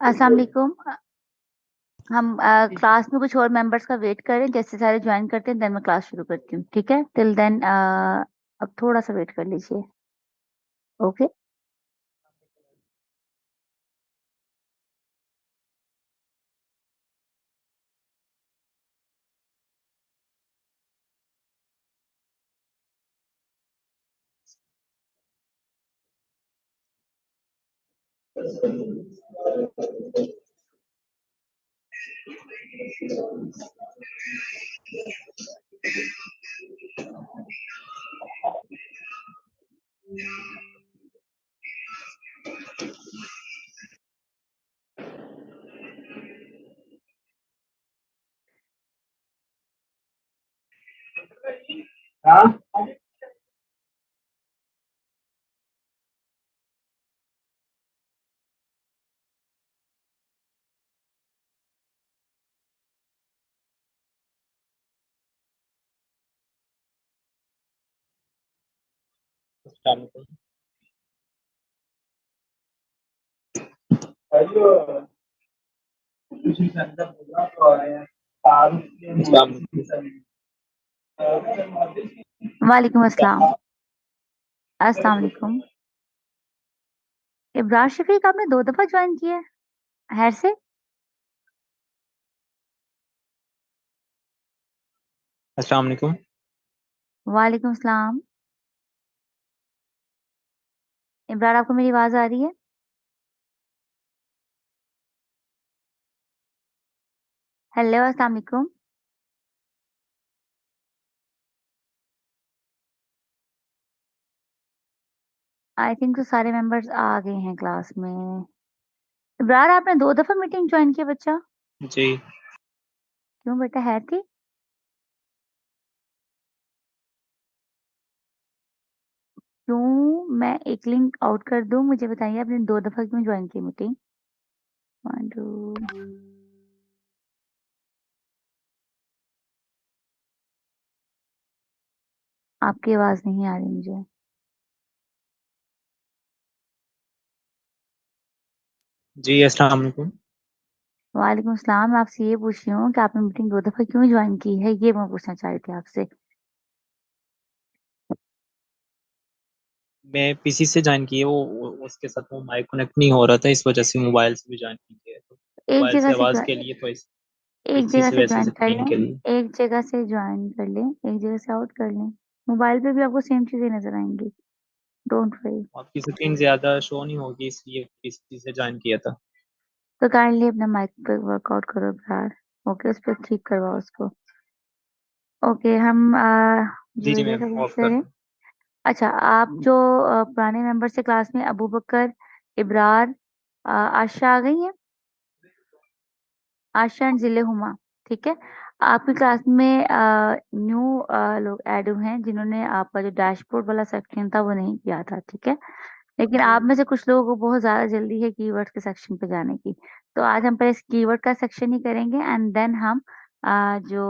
अस्सलाम वालेकुम। हम क्लास में कुछ और मेंबर्स का वेट करें, जैसे सारे ज्वाइन करते हैं देन मैं क्लास शुरू करती हूँ, ठीक है? टिल देन अब थोड़ा सा वेट कर लीजिए। ओके। वालेकुम अस्सलाम। अस्सलाम वालेकुम। इब्रार शफीक, आपने 2 दफ़ा ज्वाइन किया है? खैर से? अस्सलाम वालेकुम। वालेकुम अस्सलाम। इब्रार, आपको मेरी आवाज़ आ रही है? हेलो, अस्सलाम वालेकुम। आई थिंक तो सारे मेंबर्स आ गए हैं क्लास में। इब्रार, आपने 2 दफ़ा मीटिंग ज्वाइन की है बच्चा? जी। क्यों बेटा, खैर थी? क्यों मैं एक लिंक आउट कर दूँ? मुझे बताइए आपने 2 दफ़ा क्यों ज्वाइन की मीटिंग? 1 2 आपकी आवाज़ नहीं आ रही मुझे। जी, अस्सलाम वालेकुम। वालेकुम अस्सलाम। मैं आपसे ये पूछ रही हूँ कि आपने मीटिंग 2 दफ़ा क्यों ज्वाइन की है? ये मैं पूछना चाह रही थी आपसे। मैं पीसी से जॉइन की है, वो उसके साथ वो माइक कनेक्ट नहीं हो रहा था, इस वजह से मोबाइल से भी जॉइन की है। तो एक मोबाइल जगह से से आवाज़ के ज्वाइन लिए तो एक पीसी जगह से से वैसे ज्वाइन से कर मीटिंग के लिए। लें, एक जगह से ज्वाइन कर लें, एक जगह से आउट कर लें। मोबाइल पे भी आपको सेम चीज़ें नज़र आएँगी। Don't worry. आपकी स्क्रीन ज़्यादा शो नहीं होगी, इसलिए पीसी से जॉइन किया था। तो काइंडली अपना माइक पे वर्कआउट करो यार। ओके, उस पे ठीक करवाओ उसको। ओके, हम जी, जी जुवेरिया मैम, का बात ऑफ कर करें। दूँ। अच्छा, आप जो पुराने मेंबर थे क्लास में, अबू बकर, इब्रार, आशा आ गई हैं? आशा एंड ज़िले हुमा, ठीक है? आपकी क्लास में न्यू लोग ऐड हुए हैं जिन्होंने आपका जो डैशबोर्ड वाला सेक्शन था वो नहीं किया था, ठीक है? लेकिन आप में से कुछ लोगों को बहुत ज़्यादा जल्दी है कीवर्ड्स के सेक्शन पे जाने की। तो आज हम पहले इस कीवर्ड का सेक्शन ही करेंगे एंड देन हम जो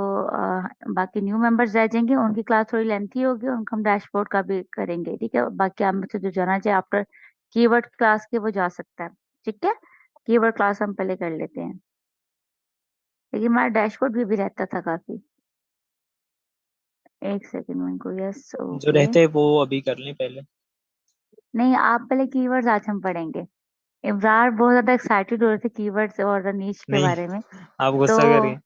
बाकी न्यू मेंबर्स रह जाएँगे उनकी क्लास थोड़ी लेंथी होगी, उनको हम डैशबोर्ड का भी करेंगे, ठीक है? बाकी आप में से जो जाना चाहे आफ्टर कीवर्ड क्लास के वो जा सकता है, ठीक है? कीवर्ड क्लास हम पहले कर लेते हैं। लेकिन हमारा डैशबोर्ड भी रहता था काफ़ी। 1 सेकंड मेरे को, यस, जो ओके। रहते हैं वो अभी कर लें पहले। नहीं, आप पहले कीवर्ड्स आज हम पढ़ेंगे। इब्रार बहुत ज़्यादा एक्साइटेड हो रहे थे कीवर्ड्स और द नीश के नहीं, बारे में। आप तो गुस्सा करिए।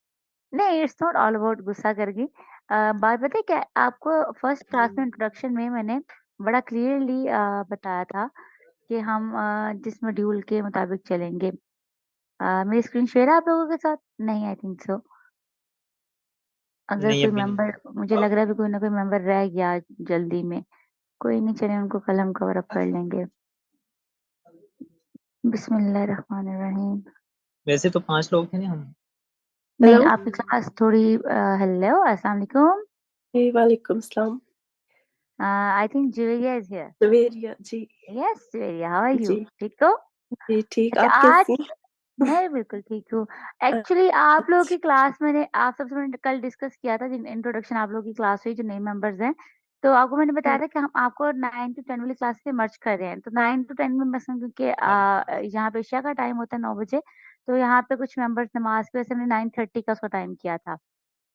नहीं, इट्स नॉट ऑल अबाउट गुस्सा करके। बात पता है क्या है? आपको फर्स्ट क्लास में इंट्रोडक्शन में मैंने बड़ा क्लियरली बताया था कि हम जिस मॉड्यूल के मुताबिक चलेंगे। मेरी स्क्रीन शेयर है आप लोगों के साथ? नहीं, आई थिंक सो। अगर नहीं, कोई अभी नहीं। मेंबर, मुझे लग रहा है अभी कोई ना कोई मेंबर रह गया जल्दी में। कोई नहीं, चलें उनको कल हम कवर अप कर लेंगे। बिस्मिल्लाहिर्रहमानिर्रहीम। वैसे तो 5 लोग थे ना हम। नहीं, हेलो। आपकी क्लास थोड़ी हेलो, अस्सलाम वालेकुम। जी, वालेकुम सलाम। I think Juveria is here. Javeria जी। Yes Juveria, how are you? जी, ठीक हो? जी ठीक, अच्छा, आप आज कैसी हैं? मैं बिल्कुल ठीक हूँ। अ, एक्चुअली आप लोगों की अच्छा, क्लास मैंने आप सबसे मैंने कल डिस्कस किया था, जिन इंट्रोडक्शन आप लोगों की क्लास हुई जो नए मेंबर्स हैं। तो आपको मैंने बताया था कि हम आपको 9 टू 10 वाली क्लास में मर्ज कर रहे हैं। तो 9 टू 10 में मसलन क्योंकि यहाँ पे इशा का टाइम होता है 9 बजे, तो यहाँ पे कुछ मेंबर्स नमाज़ की वजह से हमने 9:30 का उसका टाइम किया था।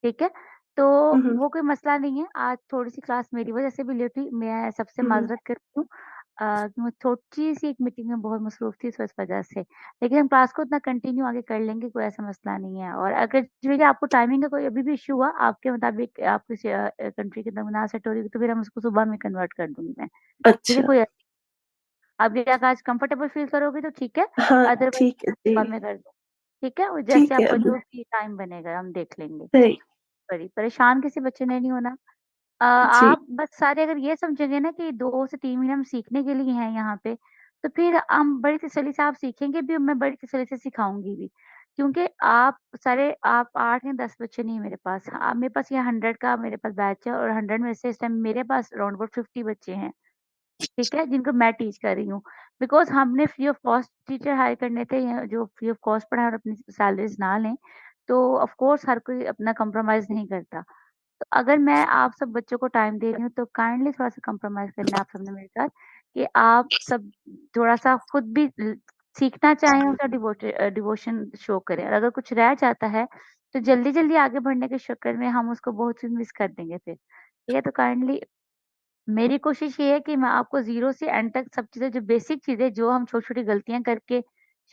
ठीक है? तो हुँ, हुँ, वो कोई मसला नहीं है। आज थोड़ी-सी क्लास मेरी वजह से भी लेट हुई, मैं सबसे हुँ, हुँ। माज़रत करती हूँ। मैं छोटी-सी एक मीटिंग में बहुत मसरूफ़ थी, तो इस वजह से। लेकिन हम क्लास को इतना कंटिन्यू आगे कर लेंगे, कोई ऐसा मसला नहीं है। और अगर देखिए आपको टाइमिंग का कोई अभी भी इश्यू हुआ, आपके मुताबिक आप किसी कंट्री के अंदर ना सेट हो रही हो, तो फिर हम उसको सुबह में कन्वर्ट कर दूँगी मैं। ठीक है? अच्छा। कोई आप ये अगर आज कंफर्टेबल फ़ील करोगे तो ठीक है, हाँ, अदरवाइज़ ठीक है, सुबह जी। में कर दो। ठीक है? और जैसे ठीक है, आपका अब जो भी टाइम बनेगा, हम देख लेंगे। सही। बड़ी परेशान किसी बच्चे ने नहीं होना। जी। आप बस सारे अगर ये समझेंगे ना कि 2 से 3 महीने हम सीखने के लिए हैं यहाँ पे, तो फिर हम बड़ी तसल्ली से आप सीखेंगे भी और मैं बड़ी तसल्ली से सिखाऊँगी भी। क्योंकि आप 8 या 10 बच्चे नहीं है मेरे पास। मेरे पास ये 100 का मेरे पास बैच है और 100 में से इस टाइम मेरे पास अराउंड अबाउट 50 बच्चे हैं। ठीक है? जिनको मैं टीच कर रही हूँ। बिकॉज़ हमने free of cost teacher hire करने थे या जो फ्री ऑफ कॉस्ट पढ़ाएँ और अपनी सैलरीज़ ना लें, तो ऑफ़ कोर्स हर कोई अपना कॉम्प्रोमाइज़ नहीं करता। तो अगर मैं आप सब बच्चों को टाइम दे रही हूँ, तो काइंडली थोड़ा-सा कॉम्प्रोमाइज़ करना है आप सबने मेरे साथ कि आप सब थोड़ा-सा खुद भी सीखना चाहें, उसका डिवोशन शो करें और अगर कुछ रह जाता है, तो जल्दी-जल्दी आगे बढ़ने के चक्कर में हम उसको बहुत चीज़ मिस कर देंगे फिर। ठीक है? तो काइंडली मेरी कोशिश ये है कि मैं आपको ज़ीरो से एंड तक सब चीज़ें जो बेसिक चीज़ें जो हम छोटी-छोटी गलतियाँ करके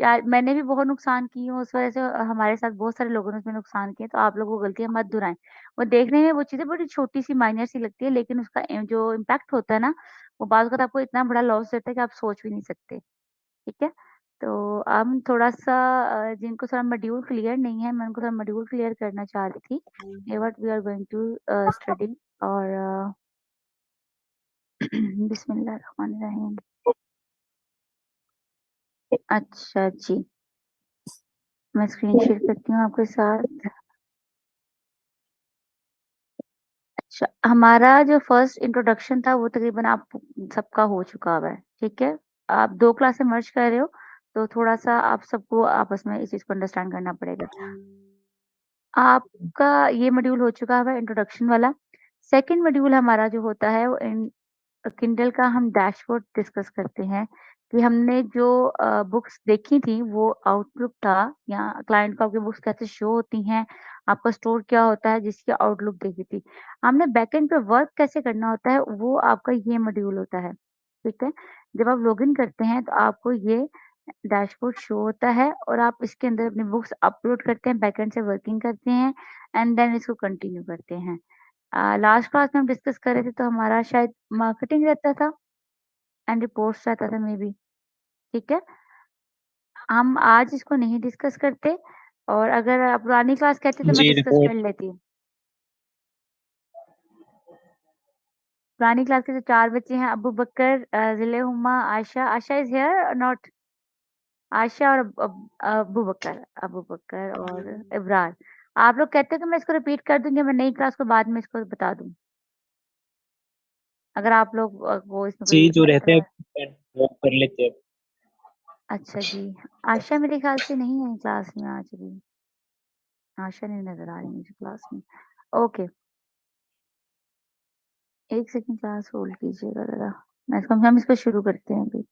शायद मैंने भी बहुत नुकसान की हूँ, उस वज़ह से हमारे साथ बहुत सारे लोगों ने उसमें नुकसान किए, तो आप लोग वो गलतियाँ मत दोहराएँ। वो देखने में वो चीज़ें बड़ी छोटी-सी माइनर सी लगती है, लेकिन उसका जो इम्पैक्ट होता है ना, वो बाज़ वक़्त आपको इतना बड़ा लॉस देता है कि आप सोच भी नहीं सकते। ठीक है? तो हम थोड़ा-सा जिनको थोड़ा मॉड्यूल क्लियर नहीं है, मैं उनको थोड़ा मॉड्यूल क्लियर करना चाह रही थी। ये what we are going to study और बिस्मिल्लाहिर्रहमानिर्रहीम। अच्छा जी, मैं स्क्रीन शेयर करती हूँ आपके साथ। अच्छा, हमारा जो फर्स्ट इंट्रोडक्शन था वो तकरीबन आप सबका हो चुका हुआ है, ठीक है? आप 2 क्लासें मर्ज कर रहे हो, तो थोड़ा-सा आप सबको आपस में इस चीज़ को अंडरस्टैंड करना पड़ेगा। आपका ये मॉड्यूल हो चुका है इंट्रोडक्शन वाला। सेकंड मॉड्यूल हमारा जो होता है वो किंडल का हम डैशबोर्ड डिस्कस करते हैं कि हमने जो बुक्स देखी थी वो आउटलुक था या क्लाइंट को आपकी बुक्स कैसे शो होती हैं, आपका स्टोर क्या होता है जिसकी आउटलुक देखी थी। हमने बैकएंड पे वर्क कैसे करना होता है वो आपका ये मॉड्यूल होता है, ठीक है? जब आप लॉगिन करते हैं तो आपको ये डैशबोर्ड शो होता है और आप इसके अंदर अपनी बुक्स अपलोड करते हैं, बैकएंड से वर्किंग करते हैं एंड देन इसको कंटिन्यू करते हैं। लास्ट क्लास में हम डिस्कस कर रहे थे तो हमारा शायद मार्केटिंग रहता था एंड रिपोर्ट्स रहता था मे बी, ठीक है? हम आज इसको नहीं डिस्कस करते और अगर आप पुरानी क्लास कहती तो मैं जी, डिस्कस रिपोर्ट कर लेती। पुरानी क्लास के जो 4 बच्चे हैं अबू बकर, ज़िले-हुमा, आयशा आयशा इज़ हियर और नॉट? आयशा और अबू बकर और इब्रार। आप लोग कहते हो कि मैं इसको रिपीट कर दूँगी, मैं नई क्लास को बाद में इसको बता दूँ। अगर आप लोग को इसमें जी, कोई जो रहते एतराज़ हैं वो कर लेते हैं। अच्छा जी। आयशा मेरे ख़्याल से नहीं आई क्लास में आज भी। आशा नहीं नज़र आ रही मुझे क्लास में। ओके, 1 सेकंड क्लास होल्ड कीजिएगा ज़रा। हम इसको शुरू करते हैं अभी।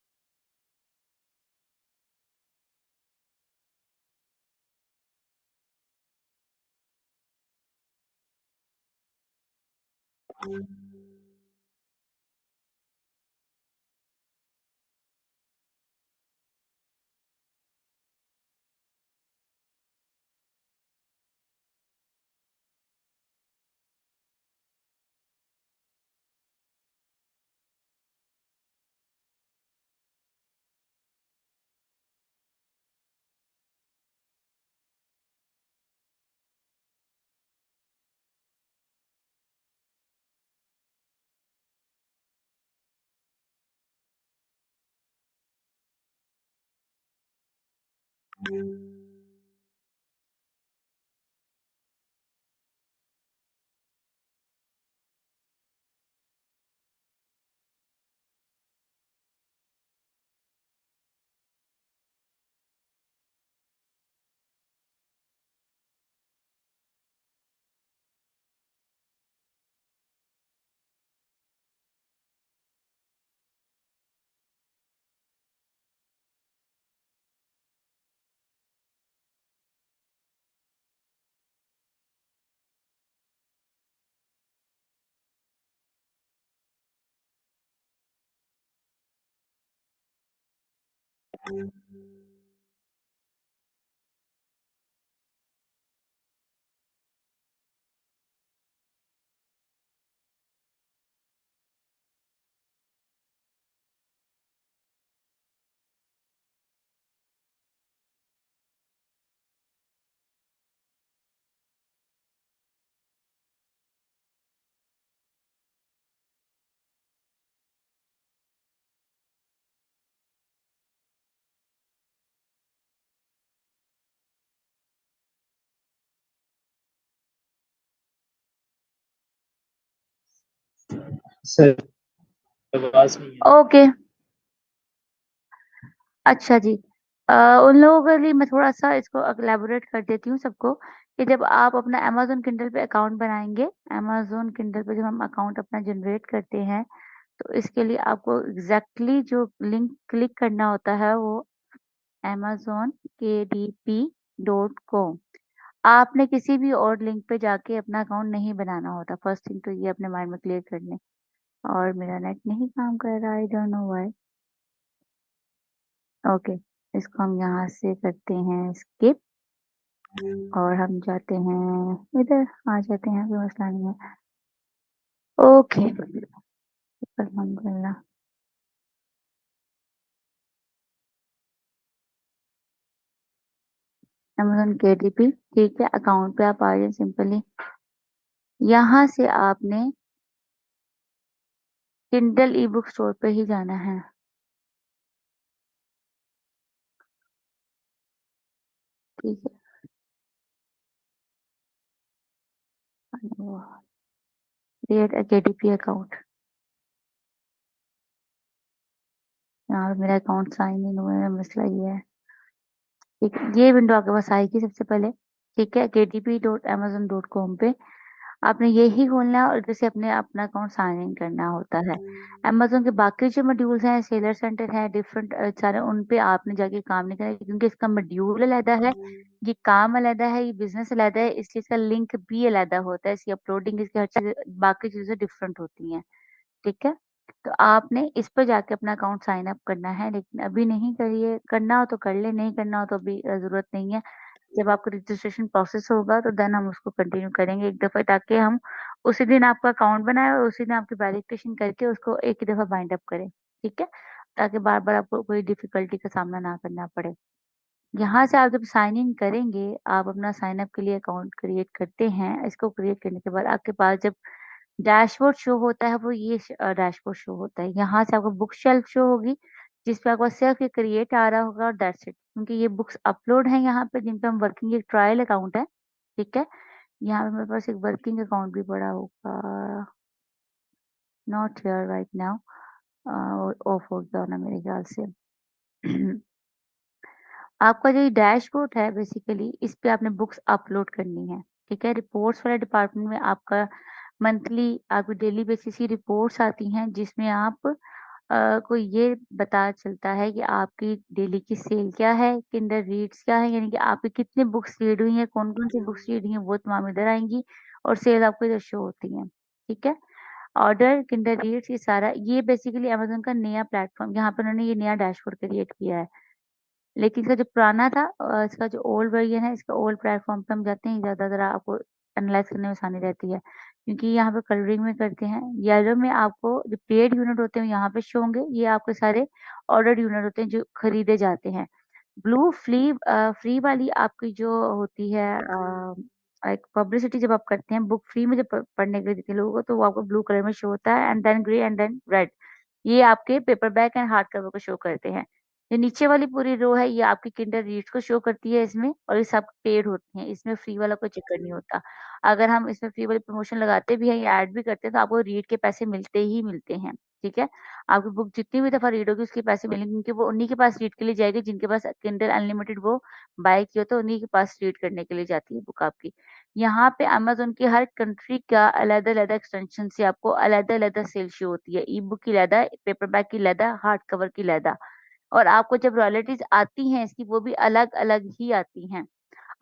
सर आवाज नहीं है। ओके, अच्छा जी। उन लोगों के लिए मैं थोड़ा-सा इसको एलैबोरेट कर देती हूँ सबको कि जब आप अपना अमेज़न किंडल पे अकाउंट बनाएँगे, अमेज़न किंडल पे जब हम अकाउंट अपना जनरेट करते हैं, तो इसके लिए आपको एग्ज़ैक्टली जो लिंक क्लिक करना होता है वो amazon.kdp.com। आपने किसी भी और लिंक पे जाके अपना अकाउंट नहीं बनाना होता। फर्स्ट थिंग तो ये अपने माइंड में क्लियर कर लें। और मेरा नेट नहीं काम कर रहा, I don't know why. Okay, इसको हम यहाँ से करते हैं स्किप और हम जाते हैं इधर, आ जाते हैं, कोई मसला नहीं है। ओके, अल्हम्दुलिल्लाह। अमेज़न केडीपी, ठीक है, अकाउंट पे आप आ जाइए सिंपली। यहाँ से आपने किंडल ई बुक स्टोर पे ही जाना है। ठीक है। Create a KDP account. यहाँ पे मेरा अकाउंट साइन इन हुआ है, मसला ये है। ठीक है, ये विंडो आपके पास आएगी सबसे पहले। ठीक है, kdp.amazon.com पे आपने यही खोलना है और इधर से अपने अपना अकाउंट साइन इन करना होता है। अमेज़न के बाकी जो मॉड्यूल्स हैं, सेलर सेंटर है, डिफरेंट सारे उन पे आपने जाके काम नहीं करना क्योंकि इसका मॉड्यूल अलग है, ये काम अलग है, ये बिज़नेस अलग है, इसलिए इसका लिंक भी अलग होता है, इसकी अपलोडिंग, इसकी हर चीज़ बाकी चीज़ें डिफरेंट होती हैं। ठीक है? तो आपने इस पे जाके अपना अकाउंट साइन अप करना है, लेकिन अभी नहीं करिए, करना हो तो कर लें, नहीं करना हो तो अभी ज़रूरत नहीं है। जब आपका रजिस्ट्रेशन प्रोसेस होगा तो देन हम उसको कंटिन्यू करेंगे एक दफ़ा ताकि हम उसी दिन आपका अकाउंट बनाएँ और उसी दिन आपकी वेरिफिकेशन करके उसको एक ही दफ़ा बाइंड अप करें, ठीक है? ताकि बार-बार आपको कोई डिफ़िकल्टी का सामना ना करना पड़े। यहाँ से आप जब साइन इन करेंगे, आप अपना साइन अप के लिए अकाउंट क्रिएट करते हैं, इसको क्रिएट करने के बाद आपके पास जब डैशबोर्ड शो होता है वो ये डैशबोर्ड शो होता है। यहाँ से आपको बुक शेल्फ शो होगी, जिस पे आपको सिर्फ़ ये क्रिएट आ रहा होगा और दैट्स इट। क्योंकि ये बुक्स अपलोड हैं यहाँ पे जिन पे हम वर्किंग एक ट्रायल अकाउंट है, ठीक है? यहाँ पे मेरे पास एक वर्किंग अकाउंट भी पड़ा होगा, not here right now, of हो गया होना मेरे ख्याल से। आपका जो ये डैशबोर्ड है बेसिकली इस पे आपने बुक्स अपलोड करनी है, ठीक है? रिपोर्ट्स वाले डिपार्टमेंट में आपका मंथली आपकी डेली बेसिस की रिपोर्ट्स आती हैं जिसमें आप को ये पता चलता है कि आपकी डेली की सेल क्या है, किंडर रीड्स क्या है, यानी कि आपकी कितनी बुक्स रीड हुई हैं, कौन-कौन सी बुक्स रीड हुई हैं, वो तमाम इधर आएँगी और सेल आपको इधर शो होती हैं, ठीक है? ऑर्डर, किंडर रीड्स ये सारा ये बेसिकली अमेज़न का नया प्लेटफ़ॉर्म यहाँ पे उन्होंने ये नया डैशबोर्ड क्रिएट किया है। लेकिन इसका जो पुराना था इसका जो ओल्ड वर्ज़न है, इसका ओल्ड प्लेटफ़ॉर्म पे हम जाते हैं, ज़्यादा ज़रा आपको एनालाइज़ करने में आसानी रहती है। क्योंकि यहाँ पे कलरिंग में करते हैं, येलो में आपको जो पेड यूनिट होते हैं, वो यहाँ पे शो होंगे, ये आपके सारे ऑर्डर्ड यूनिट होते हैं, जो खरीदे जाते हैं। ब्लू फ्री वाली आपकी जो होती है एक पब्लिसिटी जब आप करते हैं, बुक फ्री में जब पढ़ने के लिए देते हैं लोगों को, तो वो आपको ब्लू कलर में शो होता है and then grey and then red. ये आपके पेपरबैक एंड हार्ड कवर को शो करते हैं। ये नीचे वाली पूरी रो है ये आपकी किंडर रीड्स को शो करती है इसमें और ये सब पेड होती हैं। इसमें फ्री वाला कोई चक्कर नहीं होता। अगर हम इसमें फ्री वाली प्रमोशन लगाते भी हैं या ऐड भी करते हैं तो आपको रीड के पैसे मिलते ही मिलते हैं, ठीक है? आपकी बुक जितनी भी दफ़ा रीड होगी उसके पैसे मिलेंगे क्योंकि वो उन्हीं के पास रीड के लिए जाएगी जिनके पास किंडल अनलिमिटेड वो बाय किया तो उन्हीं के पास रीड करने के लिए जाती है बुक आपकी। यहाँ पे अमेज़न की हर कंट्री का अलग-अलग एक्सटेंशन से आपको अलग-अलग सेल शो होती है। ई-बुक की अलग, पेपरबैक की अलग, हार्ड कवर की अलग। और आपको जब रॉयल्टीज़ आती हैं इसकी वो भी अलग-अलग ही आती हैं।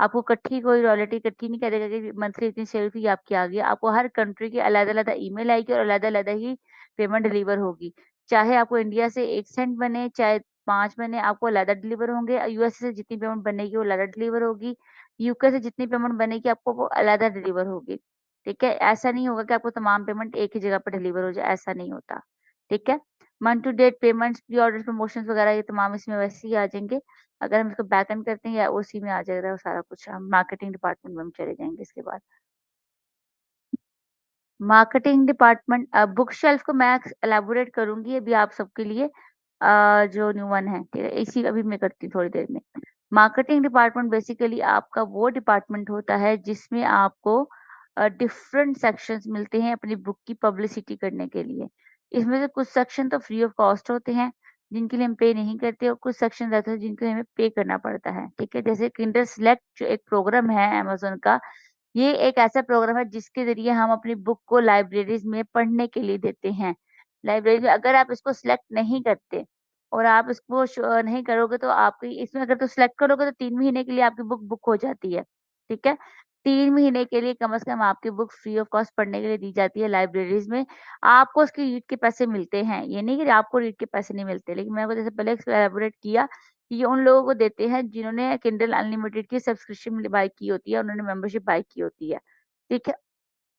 आपको इकट्ठी कोई रॉयल्टी इकट्ठी नहीं करेगा कि मंथली इतनी सेल फी आपकी आ गई। आपको हर कंट्री की अलग-अलग ईमेल आएगी और अलग-अलग ही पेमेंट डिलीवर होगी। चाहे आपको इंडिया से 1 सेंट बने, चाहे 5 महीने आपको अलहदा डिलीवर होंगे। यूएसए से जितनी पेमेंट बनेगी वो अलहदा डिलीवर होगी। यूके से जितनी पेमेंट बनेगी आपको वो अलहदा डिलीवर होगी। ठीक है? ऐसा नहीं होगा कि आपको तमाम पेमेंट एक ही जगह पर डिलीवर हो जाए, ऐसा नहीं होता। ठीक है? Month to date payments, pre order promotions वगैरह ये तमाम इसमें वैसे ही आ जाएँगे। अगर हम इसको बैक एंड करते हैं या उसी में आ जाएगा वो सारा कुछ, हम मार्केटिंग डिपार्टमेंट में हम चले जाएँगे इसके बाद। मार्केटिंग डिपार्टमेंट बुक शेल्फ को मैं एलैबोरेट करूँगी अभी आप सबके लिए जो न्यू वन है, ठीक है? इसी अभी मैं करती हूँ थोड़ी देर में। मार्केटिंग डिपार्टमेंट बेसिकली आपका वो डिपार्टमेंट होता है जिसमें आपको डिफरेंट सेक्शंस मिलते हैं अपनी बुक की पब्लिसिटी करने के लिए। इसमें से कुछ सेक्शन तो फ्री ऑफ कॉस्ट होते हैं, जिनके लिए हम पे नहीं करते और कुछ सेक्शन रहते हैं जिनके लिए हमें पे करना पड़ता है, ठीक है? जैसे किंडर सेलेक्ट जो एक प्रोग्राम है अमेज़न का, ये एक ऐसा प्रोग्राम है जिसके ज़रिए हम अपनी बुक को लाइब्रेरीज़ में पढ़ने के लिए देते हैं। लाइब्रेरी में अगर आप इसको सिलेक्ट नहीं करते और आप इसको नहीं करोगे तो आपकी इसमें अगर तो सिलेक्ट करोगे तो 3 महीने के लिए आपकी बुक बुक हो जाती है, ठीक है? 3 महीने के लिए कम से कम आपकी बुक फ्री ऑफ कॉस्ट पढ़ने के लिए दी जाती है लाइब्रेरीज़ में। आपको उसके रीड के पैसे मिलते हैं, ये नहीं कि आपको रीड के पैसे नहीं मिलते। लेकिन मैंने आपको जैसे पहले एलैबोरेट किया कि ये उन लोगों को देते हैं जिन्होंने किंडल अनलिमिटेड की सब्सक्रिप्शन बाय की होती है, उन्होंने मेंबरशिप बाय की होती है, ठीक है?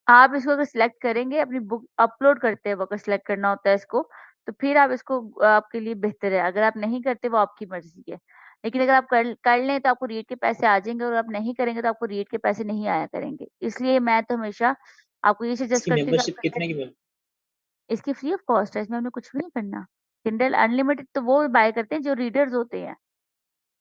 आप इसको अगर सिलेक्ट करेंगे अपनी बुक अपलोड करते वक़्त सिलेक्ट करना होता है इसको, तो फिर आप इसको आपके लिए बेहतर है। अगर आप नहीं करते वो आपकी मर्ज़ी है। लेकिन अगर आप कर कर लें तो आपको रीड के पैसे आ जाएँगे और आप नहीं करेंगे तो आपको रीड के पैसे नहीं आया करेंगे। इसलिए मैं तो हमेशा आपको ये सजेस्ट इसकी करती हूँ कि आप मेंबरशिप पहले कितने की मिल इसकी फ्री ऑफ कॉस्ट है, इसमें हमने कुछ भी नहीं करना। किंडल अनलिमिटेड तो वो बाय करते हैं जो रीडर्स होते हैं।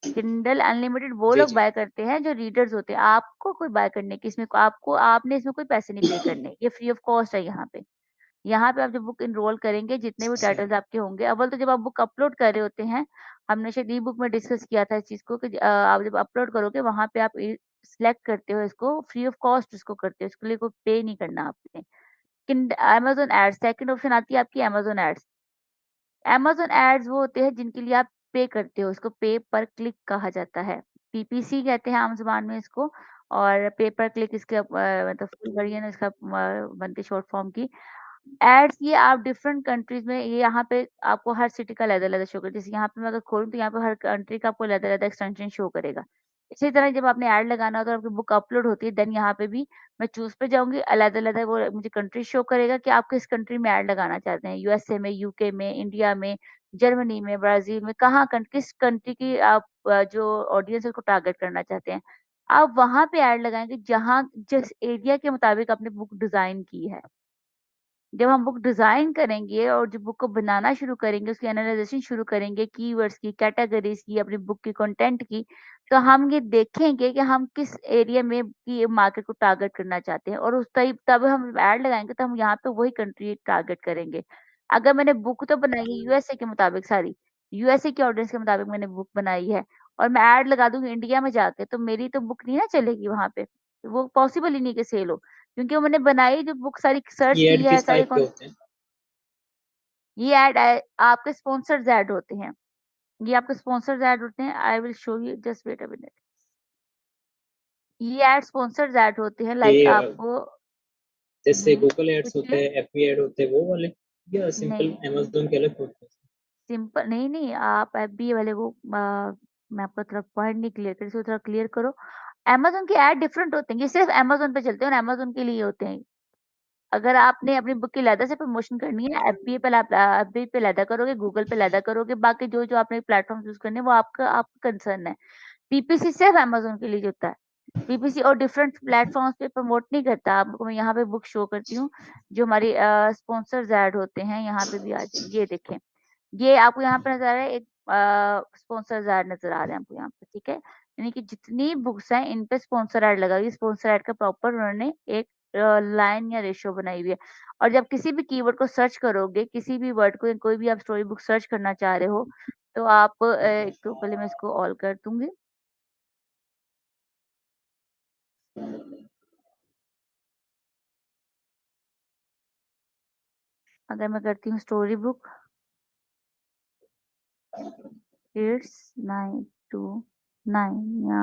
किंडल अनलिमिटेड वो जी, लोग जी। बाय करते हैं जो रीडर्स होते हैं। आपको कोई बाय करने की इसमें आपको आपने इसमें कोई पैसे नहीं पे करने। ये फ्री ऑफ कॉस्ट है यहाँ पे। यहाँ पे आप जब बुक एनरोल करेंगे जितने भी अच्छा। टाइटल्स आपके होंगे अव्वल तो जब आप बुक अपलोड कर रहे होते हैं, हमने शायद ई-बुक में डिस्कस किया था इस चीज़ को कि आप जब अपलोड करोगे वहाँ पे आप सिलेक्ट करते हो इसको फ्री ऑफ कॉस्ट इसको करते हो। इसके लिए कोई पे नहीं करना आपने। अमेज़न एड्स सेकंड ऑप्शन आती है आपकी अमेज़न एड्स। अमेज़न एड्स वो होते हैं जिनके लिए आप पे करते हो, इसको पे पर क्लिक कहा जाता है। पीपीसी कहते हैं आम ज़ुबान में इसको और पे पर क्लिक इसके मतलब फुल वर्ज़न है इसका बनती है शॉर्ट फॉर्म की। एड्स ये आप डिफरेंट कंट्रीज़ में ये यहाँ पे आपको हर सिटी का अलग-अलग शो करेगा। जैसे यहाँ पे मैं अगर खोलूँ तो यहाँ पे हर कंट्री का आपको अलग-अलग एक्सटेंशन शो करेगा। इसी तरह जब आपने ऐड लगाना होता है और आपकी बुक अपलोड होती है देन यहाँ पे भी मैं चूज़ पे जाऊँगी अलग-अलग वो मुझे कंट्री शो करेगा कि आप किस कंट्री में ऐड लगाना चाहते हैं। यूएसए में, यूके में, इंडिया में, जर्मनी में, ब्राज़ील में कहाँ किस कंट्री की आप जो ऑडियंस है उसको टारगेट करना चाहते हैं। आप वहाँ पे ऐड लगाएँगे जहाँ जिस एरिया के मुताबिक आपने बुक डिज़ाइन की है। जब हम बुक डिज़ाइन करेंगे और जब बुक को बनाना शुरू करेंगे, उसकी एनालाइज़ेशन शुरू करेंगे कीवर्ड्स की, कैटेगरीज़ की, अपनी बुक की कंटेंट की, तो हम ये देखेंगे कि हम किस एरिया में की मार्केट को टारगेट करना चाहते हैं और उस तब हम ऐड लगाएँगे तो हम यहाँ पे वही कंट्री टारगेट करेंगे। अगर मैंने बुक तो बनाई है यूएसए के मुताबिक सारी, यूएसए की ऑडियंस के मुताबिक मैंने बुक बनाई है और मैं ऐड लगा दूँगी इंडिया में जाके, तो मेरी तो बुक नहीं ना चलेगी वहाँ पे। वो पॉसिबल ही नहीं कि सेल हो। क्योंकि वो मैंने बनाई जो बुक सारी सर्च ये की ऐड है, किस सारी टाइप के कौन होते हैं? ये ऐड आपके स्पॉन्सर्ड ऐड होते हैं। ये आपके स्पॉन्सर्ड ऐड होते हैं। I will show you just wait a minute. ये ऐड स्पॉन्सर्ड ऐड होते हैं लाइक ये आपको जैसे गूगल एड्स होते पिछले हैं, एफबी ऐड होते हैं, वो वाले या सिंपल नहीं, अमेज़न के अलग होते हैं? सिंपल नहीं, आप एफबीए वाले को मैं आपको थोड़ा पॉइंट नहीं क्लियर कर रही, इसको थोड़ा क्लियर करो। अमेज़न के ऐड डिफरेंट होते हैं। ये सिर्फ अमेज़न पे चलते हैं और अमेज़न के लिए होते हैं। अगर आपने अपनी बुक की अलहदा से प्रमोशन करनी है, एफबीए पे आप एफबीए पे अलहदा करोगे, गूगल पे अलहदा करोगे, बाकी जो-जो आपने प्लेटफ़ॉर्म चूज़ करने हैं, वो आपका आपका कंसर्न है। पीपीसी सिर्फ अमेज़न के लिए होता है। पीपीसी और डिफरेंट प्लेटफ़ॉर्म्स पे प्रमोट नहीं करता। आपको मैं यहाँ पे बुक शो करती हूँ, जो हमारी स्पॉन्सर्स ऐड होते हैं, यहाँ पे भी आ जाए ये देखें। ये आपको यहाँ पे नज़र आ रहा है एक स्पॉन्सर्स ऐड नज़र आ रहे हैं आपको यहाँ पे, ठीक है? यानी कि जितनी बुक्स हैं, इन पे स्पॉन्सर ऐड लगा हुई है। स्पॉन्सर ऐड का प्रॉपर उन्होंने एक लाइन या रेशियो बनाई हुई है और जब किसी भी कीवर्ड को सर्च करोगे, किसी भी वर्ड को कोई भी आप स्टोरी बुक सर्च करना चाह रहे हो, तो आप एक तो पहले मैं इसको ऑल कर दूँगी। अगर मैं करती हूँ स्टोरी बुक इट्स 9 टू 9 या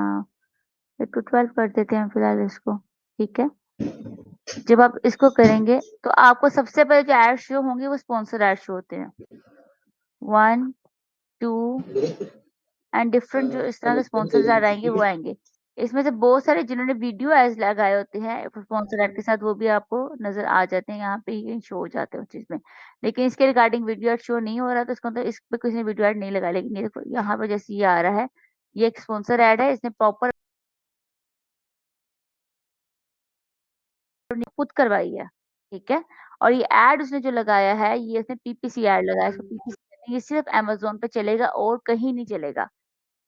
8 टू 12 कर देते हैं फिलहाल इसको, ठीक है? जब आप इसको करेंगे तो आपको सबसे पहले जो एड शो होंगे वो स्पॉन्सर एड शो होते हैं। 1, टू एंड डिफरेंट जो इस तरह के स्पॉन्सर्स ऐड आएँगे वो आएँगे। इसमें से बहुत सारे जिन्होंने वीडियो एड्स लगाए होते हैं स्पॉन्सर ऐड के साथ वो भी आपको नज़र आ जाते हैं, यहाँ पे ही कहीं शो हो जाते हैं उस चीज़ में। लेकिन इसके रिगार्डिंग वीडियो एड शो नहीं हो रहा तो इसका मतलब इस पे किसी ने वीडियो एड नहीं लगाया। लेकिन ये देखो यहाँ पे जैसे ये आ रहा है, ये एक स्पॉन्सर ऐड है, इसने प्रॉपर खुद करवाई है, ठीक है? और ये ऐड उसने जो लगाया है, ये उसने पीपीसी ऐड लगाया है, इसको पीपीसी कहते हैं, ये सिर्फ़ अमेज़न पे चलेगा और कहीं नहीं चलेगा।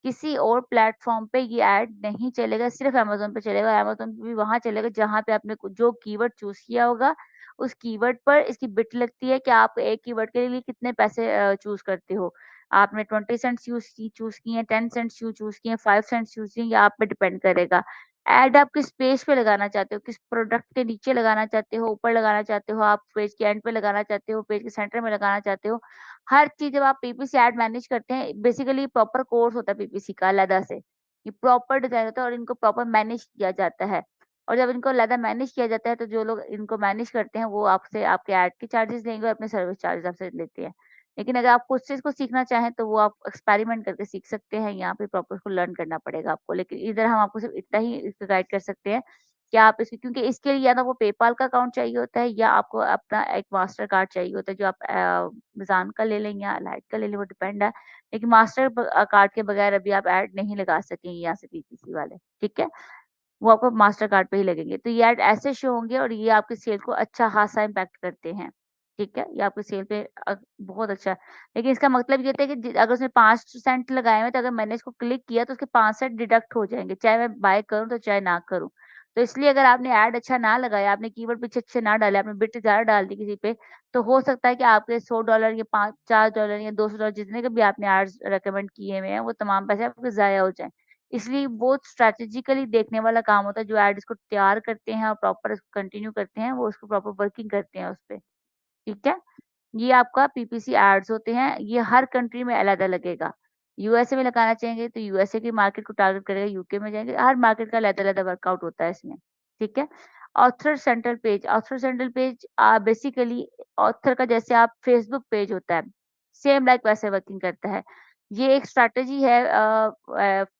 किसी और प्लेटफ़ॉर्म पे ये ऐड नहीं चलेगा, सिर्फ़ अमेज़न पे चलेगा और अमेज़न पे भी वहाँ चलेगा जहाँ पे आपने जो कीवर्ड चूज़ किया होगा, उस कीवर्ड पर इसकी बिट लगती है कि आप एक कीवर्ड के लिए कितने पैसे चूज़ करते हो। आपने 20 सेंट्स चूज़ किए हैं, 10 सेंट्स चूज़ किए हैं, 5 सेंट्स चूज़ किए हैं, ये आप पे डिपेंड करेगा। ऐड आप किस पेज पे लगाना चाहते हो, किस प्रोडक्ट के नीचे लगाना चाहते हो, ऊपर लगाना चाहते हो, आप पेज के एंड पे लगाना चाहते हो, पेज के सेंटर में लगाना चाहते हो। हर चीज़ जब आप पीपीसी ऐड मैनेज करते हैं, बेसिकली प्रॉपर कोर्स होता है पीपीसी का अलग से। ये प्रॉपर डिज़ाइन होता है और इनको प्रॉपर मैनेज किया जाता है। और जब इनको अलग मैनेज किया जाता है, तो जो लोग इनको मैनेज करते हैं, वो आपसे आपके ऐड के चार्जेज़ लेंगे और अपने सर्विस चार्जेज़ आपसे लेते हैं। लेकिन अगर आप खुद से इसको सीखना चाहें, तो वो आप एक्सपेरिमेंट करके सीख सकते हैं, यहाँ पे प्रॉपर उसको लर्न करना पड़ेगा आपको। लेकिन इधर हम आपको सिर्फ़ इतना ही इसको गाइड कर सकते हैं कि आप इसकी क्योंकि इसके लिए या तो वो पेपाल का अकाउंट चाहिए होता है या आपको अपना एक मास्टर कार्ड चाहिए होता है, जो आप मिज़ान का ले लें या लाइट का ले लें, वो डिपेंड है। लेकिन मास्टर कार्ड के बगैर अभी आप ऐड नहीं लगा सकेंगे यहाँ से पीपीसी वाले, ठीक है? वो आपको मास्टर कार्ड पे ही लगेंगे। तो ये ऐड ऐसे शो होंगे और ये आपकी सेल को अच्छा ख़ासा इम्पैक्ट करते हैं, ठीक है? ये आपकी सेल पे बहुत अच्छा है। लेकिन इसका मतलब ये होता है कि अगर उसने 5 सेंट लगाए हुए हैं, तो अगर मैंने इसको क्लिक किया तो उसके 5 सेंट डिडक्ट हो जाएँगे, चाहे मैं बाय करूँ तो चाहे ना करूँ। तो इसलिए अगर आपने ऐड अच्छा ना लगाया, आपने कीवर्ड पीछे अच्छे ना डाले, आपने बिट ज़्यादा डाल दी किसी पे, तो हो सकता है कि आपके $100 या 5 $4 या $200 जितने के भी आपने एड्स रिकमेंड किए हुए हैं, वो तमाम पैसे आपके ज़ाया हो जाएँ। इसलिए बहुत स्ट्रैटेजिकली देखने वाला काम होता है, जो एड्स को तैयार करते हैं और प्रॉपर इसको कंटिन्यू करते हैं, वो उसको प्रॉपर वर्किंग करते हैं उसपे, ठीक है? ये आपका पीपीसी एड्स होते हैं, ये हर कंट्री में अलग-अलग लगेगा। यूएसए में लगाना चाहेंगे तो यूएसए की मार्केट को टारगेट करेगा, यूके में जाएँगे, हर मार्केट का अलग-अलग वर्कआउट होता है इसमें, ठीक है? Author central page basically author का जैसे आप फेसबुक पेज होता है, सेम लाइक वैसे वर्किंग करता है। ये एक स्ट्रैटेजी है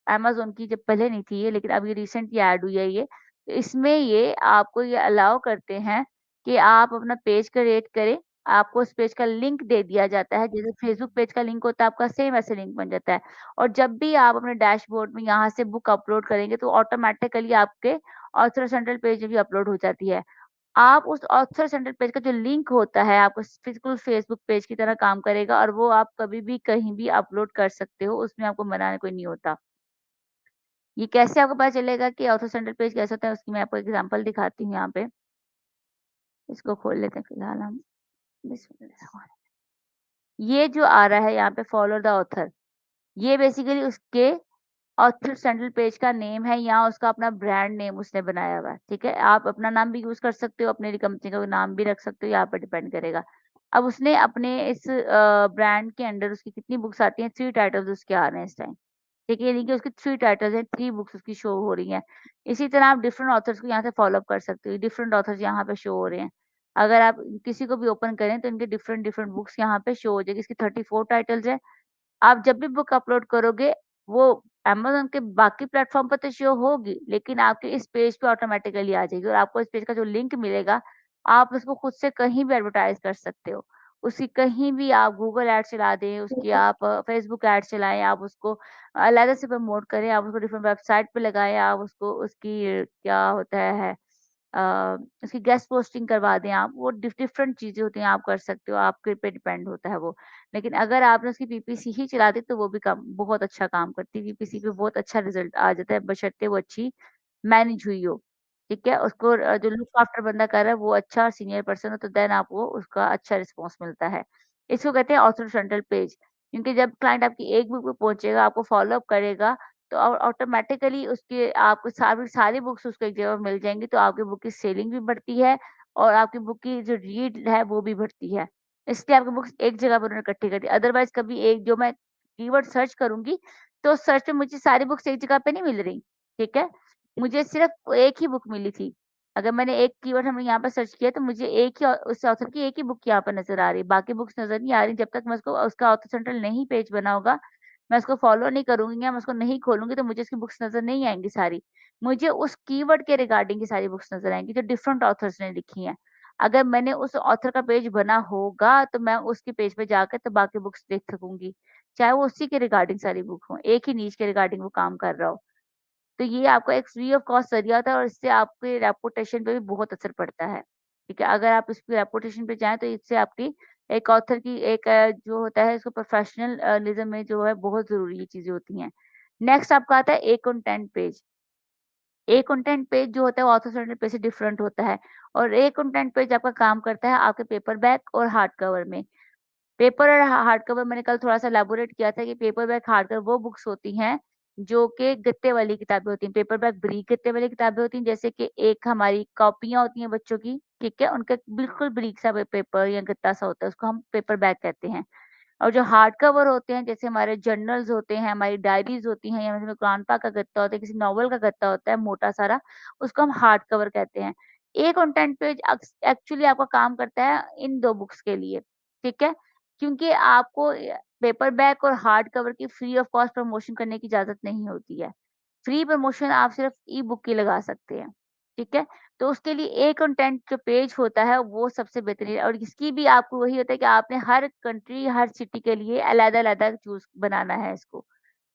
अमेज़न की जब पहले नहीं थी ये लेकिन अब ये रिसेंटली ऐड हुई है ये। तो इसमें ये आपको ये अलाउ करते हैं कि आप अपना पेज क्रिएट करें आपको उस पेज का लिंक दे दिया जाता है, जैसे फेसबुक पेज का लिंक होता है आपका सेम ऐसे लिंक बन जाता है। और जब भी आप अपने डैशबोर्ड में यहाँ से बुक अपलोड करेंगे तो ऑटोमैटिकली आपके ऑथर सेंट्रल पेज में भी अपलोड हो जाती है। आप उस ऑथर सेंट्रल पेज का जो लिंक होता है आपको बिल्कुल फेसबुक पेज की तरह काम करेगा और वो आप कभी भी कहीं भी अपलोड कर सकते हो, उसमें आपको मना कोई नहीं होता। ये कैसे आपको पता चलेगा कि ऑथर सेंट्रल पेज कैसा होता है उसकी मैं आपको एग्ज़ाम्पल दिखाती हूँ यहाँ पे। इसको खोल लेते हैं फिलहाल हम। बिस्मिल्लाह। ये जो आ रहा है यहाँ पे फॉलो द ऑथर, ये बेसिकली उसके ऑथर सेंट्रल पेज का नेम है या उसका अपना ब्रांड नेम उसने बनाया हुआ है, ठीक है? आप अपना नाम भी यूज़ कर सकते हो, अपनी कंपनी का नाम भी रख सकते हो, यहाँ पे डिपेंड करेगा। अब उसने अपने इस ब्रांड के अंडर उसकी कितनी बुक्स आती हैं, 3 टाइटल्स उसके आ रहे हैं इस टाइम। ठीक है, यानी कि उसकी 3 टाइटल्स हैं, 3 बुक्स उसकी शो हो रही हैं। इसी तरह आप डिफरेंट ऑथर्स को यहाँ से फ़ॉलो अप कर सकते हो, डिफरेंट ऑथर्स यहाँ पे शो हो रहे हैं। अगर आप किसी को भी ओपन करें तो इनके डिफरेंट डिफरेंट बुक्स यहाँ पे शो हो जाएगी, इसकी 34 टाइटल्स हैं। आप जब भी बुक अपलोड करोगे, वो अमेज़न के बाकी प्लेटफ़ॉर्म पर तो शो होगी, लेकिन आपके इस पेज पे ऑटोमैटिकली आ जाएगी और आपको इस पेज का जो लिंक मिलेगा, आप उसको खुद से कहीं भी एडवर्टाइज़ कर सकते हो। उसकी कहीं भी आप गूगल ऐड चला दें, उसकी आप फेसबुक ऐड चलाएँ, आप उसको अलग से प्रमोट करें, आप उसको डिफरेंट वेबसाइट पे लगाएँ, आप उसको उसकी क्या होता है उसकी गेस्ट पोस्टिंग करवा दें आप, वो डिफरेंट चीज़ें होती हैं, आप कर सकते हो, आपके पे डिपेंड होता है वो। लेकिन अगर आपने उसकी पीपीसी ही चला दी तो वो भी काम बहुत अच्छा काम करती है, पीपीसी पे बहुत अच्छा रिज़ल्ट आ जाता है बशर्ते वो अच्छी मैनेज हुई हो, ठीक है? उसको जो लुक आफ्टर बंदा कर रहा है वो अच्छा सीनियर पर्सन हो तो देन आप वो उसका अच्छा रिस्पॉन्स मिलता है। इसको कहते हैं ऑथर फ्रंटल पेज क्योंकि जब क्लाइंट आपकी एक बुक पे पहुँचेगा, आपको फ़ॉलो अप करेगा तो ऑटोमैटिकली उसके आपको सारी सारी बुक्स उसको एक जगह मिल जाएँगी तो आपकी बुक की सेलिंग भी बढ़ती है और आपकी बुक की जो रीड है वो भी बढ़ती है। इसलिए आपकी बुक्स एक जगह पर उन्होंने इकट्ठी कर दी। अदरवाइज़ कभी एक जो मैं कीवर्ड सर्च करूँगी, तो सर्च में मुझे सारी बुक्स एक जगह पे नहीं मिल रही, ठीक है? मुझे सिर्फ़ एक ही बुक मिली थी। अगर मैंने एक कीवर्ड हमने यहाँ पर सर्च किया तो मुझे एक ही उस ऑथर की एक ही बुक यहाँ पर नज़र आ रही है, बाकी बुक्स नज़र नहीं आ रही। जब तक मैं उसको उसका ऑथर सेंट्रल नहीं पेज बना होगा, मैं उसको फॉलो नहीं करूँगी या मैं उसको नहीं खोलूँगी तो मुझे उसकी बुक्स नज़र नहीं आएँगी सारी। मुझे उस कीवर्ड के रिगार्डिंग की सारी बुक्स नज़र आएँगी जो डिफरेंट ऑथर्स ने लिखी हैं। अगर मैंने उस ऑथर का पेज बना होगा तो मैं उसके पेज पे जाकर तो बाकी बुक्स देख सकूँगी, चाहे वो उसी के रिगार्डिंग सारी बुक हों, एक ही नीश के रिगार्डिंग वो काम कर रहा हो। तो ये आपका एक फ्री ऑफ कॉस्ट ज़रिया होता है और इससे आपके रेपुटेशन पे भी बहुत असर पड़ता है, ठीक है? अगर आप उसकी रेपुटेशन पे जाएँ तो इससे आपकी एक ऑथर की एक जो होता है इसको प्रोफेशनल लिज़्म में जो है बहुत ज़रूरी ये चीज़ें होती हैं। नेक्स्ट आपका आता है a content page. A content page जो होता है वो ऑथर सेंटर्ड पेज से डिफरेंट होता है और ए कंटेंट पेज आपका काम करता है आपके पेपर बैक और हार्ड कवर में। पेपर और हार्ड कवर मैंने कल थोड़ा-सा इलैबोरेट किया था कि पेपर बैक, हार्ड कवर वो बुक्स होती हैं, जो कि गत्ते वाली किताबें होती हैं। पेपर बैक ब्रीक गत्ते वाली किताबें होती हैं, जैसे कि एक हमारी कॉपियाँ होती हैं बच्चों की, ठीक है? उनका बिल्कुल ब्रीक सा पेपर या गत्ता सा होता है, उसको हम पेपर बैक कहते हैं। और जो हार्ड कवर होते हैं, जैसे हमारे जर्नल्स होते हैं, हमारी डायरीज़ होती हैं या मतलब कुरान पाक का गत्ता होता है, किसी नॉवल का गत्ता होता है मोटा सारा, उसको हम हार्ड कवर कहते हैं। ए कंटेंट पेज एक्चुअली आपका काम करता है इन 2 बुक्स के लिए, ठीक है? क्योंकि आपको पेपर बैक और हार्ड कवर की फ्री ऑफ कॉस्ट प्रमोशन करने की इजाज़त नहीं होती है। फ्री प्रमोशन आप सिर्फ़ ई-बुक की लगा सकते हैं, ठीक है? तो उसके लिए ए कंटेंट जो पेज होता है वो सबसे बेहतरीन है और इसकी भी आपको वही होता है कि आपने हर कंट्री, हर सिटी के लिए अलग-अलग चूज़ बनाना है इसको,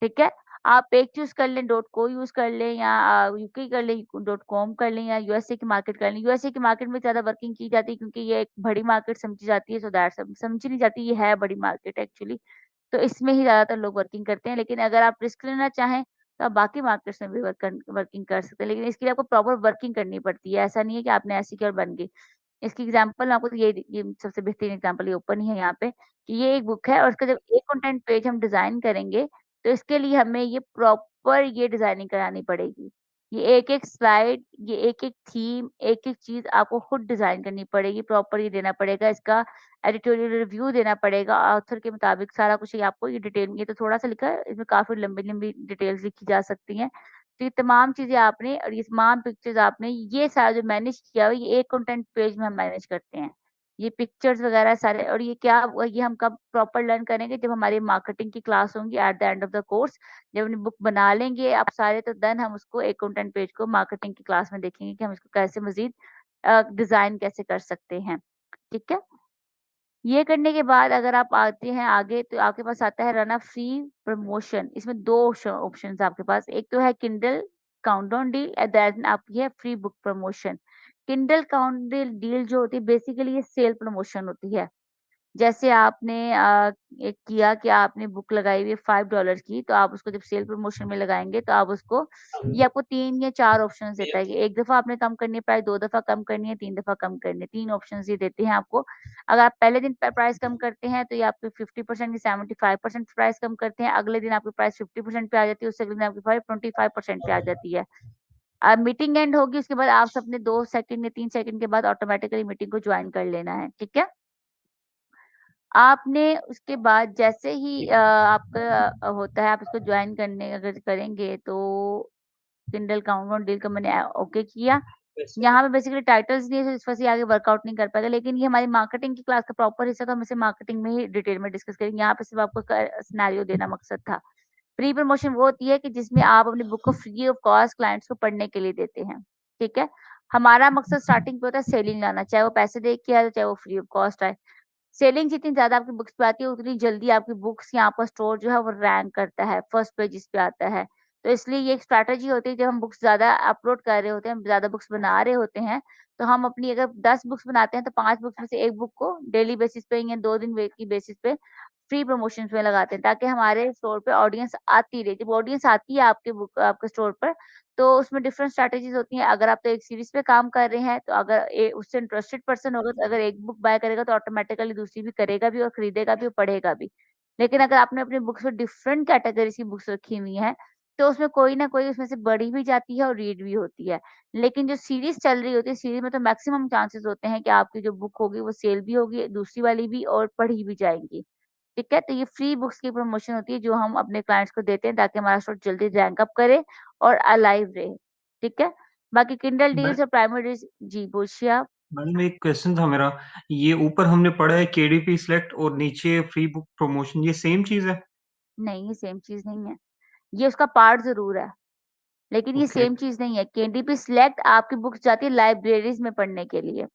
ठीक है? आप एक चूज़ कर लें डॉट को यूज़ कर लें या यूके कर लें, डॉट कॉम कर लें या यूएसए की मार्केट कर लें। यूएसए की मार्केट में ज़्यादा वर्किंग की जाती है क्योंकि ये एक बड़ी मार्केट समझी जाती है सो दैट्स समझी नहीं जाती, ये है बड़ी मार्केट एक्चुअली। तो इसमें ही ज़्यादातर लोग वर्किंग करते हैं, लेकिन अगर आप रिस्क लेना चाहें, तो आप बाकी मार्केट्स में भी वर्किंग कर सकते हैं, लेकिन इसके लिए आपको प्रॉपर वर्किंग करनी पड़ती है। ऐसा नहीं है कि आपने ऐसे किया और बन गई। इसकी एग्ज़ाम्पल मैं आपको ये सबसे बेहतरीन एग्ज़ाम्पल ये ओपन ही है यहाँ पे, कि ये एक बुक है और इसका जब एक कंटेंट पेज हम डिज़ाइन करेंगे, तो इसके लिए हमें ये प्रॉपर ये डिज़ाइनिंग करानी पड़ेगी। ये एक-एक स्लाइड, ये एक-एक थीम, एक-एक चीज़ आपको खुद डिज़ाइन करनी पड़ेगी, प्रॉपर ये देना पड़ेगा, इसका एडिटोरियल रिव्यू देना पड़ेगा, ऑथर के मुताबिक सारा कुछ ये आपको ये डिटेल में ये तो थोड़ा-सा लिखा है, इसमें काफ़ी लंबी-लंबी डिटेल्स लिखी जा सकती हैं। तो ये तमाम चीज़ें आपने और ये तमाम पिक्चर्स आपने ये सारा जो मैनेज किया हुआ है, ये एक कंटेंट पेज में हम मैनेज करते हैं। ये पिक्चर्स वगैरह सारे और ये हम कब प्रॉपर लर्न करेंगे जब हमारी मार्केटिंग की क्लास होंगी at the end of the course. जब अपनी बुक बना लेंगे आप सारे तो देन हम उसको एक कंटेंट पेज को मार्केटिंग की क्लास में देखेंगे कि हम इसको कैसे मज़ीद डिज़ाइन कैसे कर सकते हैं। ठीक है? ये करने के बाद अगर आप आते हैं आगे तो आपके पास आता है रन अ फ्री प्रमोशन। इसमें 2 ऑप्शंस है आपके पास। एक तो है Kindle countdown deal and then आपकी है free book promotion. Kindle countdown deal जो होती है बेसिकली ये सेल प्रमोशन होती है। जैसे आपने एक किया कि आपने बुक लगाई हुई है $5 की, तो आप उसको जब सेल प्रमोशन में लगाएँगे तो आप उसको ये आपको 3 या 4 ऑप्शंस देता है कि एक दफ़ा आपने कम करनी है प्राइस, 2 दफ़ा कम करनी है, 3 दफ़ा कम करनी है। 3 ऑप्शंस ये देते हैं आपको। अगर आप पहले दिन प्राइस कम करते हैं तो ये आपके 50% या 75% प्राइस कम करते हैं। अगले दिन आपकी प्राइस 50% पे आ जाती है, उससे अगले दिन आपकी प्राइस 25% पे आ जाती है। मीटिंग एंड होगी उसके बाद आप सबने 2 सेकंड या 3 सेकंड के बाद ऑटोमैटिकली मीटिंग को जॉइन कर लेना है। ठीक है? आपने उसके बाद जैसे ही आपका होता है आप इसको जॉइन करने अगर करेंगे तो किंडल काउंटडाउन डील का मैंने ओके किया। यहाँ पे बेसिकली टाइटल्स नहीं है तो इस वजह से आगे वर्कआउट नहीं कर पाएगा लेकिन ये हमारी मार्केटिंग की क्लास का प्रॉपर हिस्सा तो हम इसे मार्केटिंग में ही डिटेल में डिस्कस करेंगे। यहाँ पे सिर्फ आपको सिनेरियो देना मकसद था। फ्री प्रमोशन वो होती है कि जिसमें आप अपनी बुक को फ्री ऑफ कॉस्ट क्लाइंट्स को पढ़ने के लिए देते हैं। ठीक है? हमारा मकसद स्टार्टिंग पे होता है सेलिंग लाना, चाहे वो पैसे दे के आए, चाहे वो फ्री ऑफ कॉस्ट आए। सेलिंग जितनी ज़्यादा आपकी बुक्स पे आती है, उतनी जल्दी आपकी बुक्स यहाँ पर स्टोर जो है वो रैंक करता है, फर्स्ट पेजेज़ पे आता है। तो इसलिए ये एक स्ट्रैटेजी होती है जब हम बुक्स ज़्यादा अपलोड कर रहे होते हैं, ज़्यादा बुक्स बना रहे होते हैं, तो हम अपनी अगर 10 बुक्स बनाते हैं तो 5 बुक्स में से 1 बुक को डेली बेसिस पे या 2 दिन वे की बेसिस पे फ्री प्रमोशंस में लगाते हैं ताकि हमारे स्टोर पे ऑडियंस आती रहे। जब ऑडियंस आती है आपके स्टोर पर, तो उसमें डिफरेंट स्ट्रैटेजीज़ होती हैं। अगर आप तो एक सीरीज़ पे काम कर रहे हैं, तो अगर उससे इंटरेस्टेड पर्सन होगा तो अगर एक बुक बाय करेगा तो ऑटोमैटिकली दूसरी भी करेगा भी और खरीदेगा भी और पढ़ेगा भी। लेकिन अगर आपने अपनी बुक्स में डिफरेंट कैटेगरीज़ की बुक्स रखी हुई हैं, तो उसमें कोई ना कोई उसमें से पढ़ी भी जाती है और रीड भी होती है। लेकिन जो सीरीज़ चल रही होती है, सीरीज़ में तो मैक्सिमम चांसेस होते हैं कि आपकी जो बुक होगी वो सेल भी होगी, दूसरी वाली भी और पढ़ी भी जाएँगी। ठीक है? तो ये फ्री बुक्स की प्रमोशन होती है जो हम अपने क्लाइंट्स को देते हैं ताकि हमारा स्टोर जल्दी रैंक अप करे और अलाइव रहे। ठीक है? बाकी किंडल मैं डील्स और प्राइमरी डील्स जी, पूछिए आप। मैडम एक क्वेश्चन था मेरा, ये ऊपर हमने पढ़ा है केडीपी सिलेक्ट और नीचे फ्री बुक प्रमोशन, ये सेम चीज़ है? नहीं, ये सेम चीज़ नहीं है। ये उसका पार्ट ज़रूर है, लेकिन ये ओके, सेम चीज़ नहीं है। केडीपी सिलेक्ट आपकी बुक्स जाती है लाइब्रेरीज़ में पढ़ने के लिए,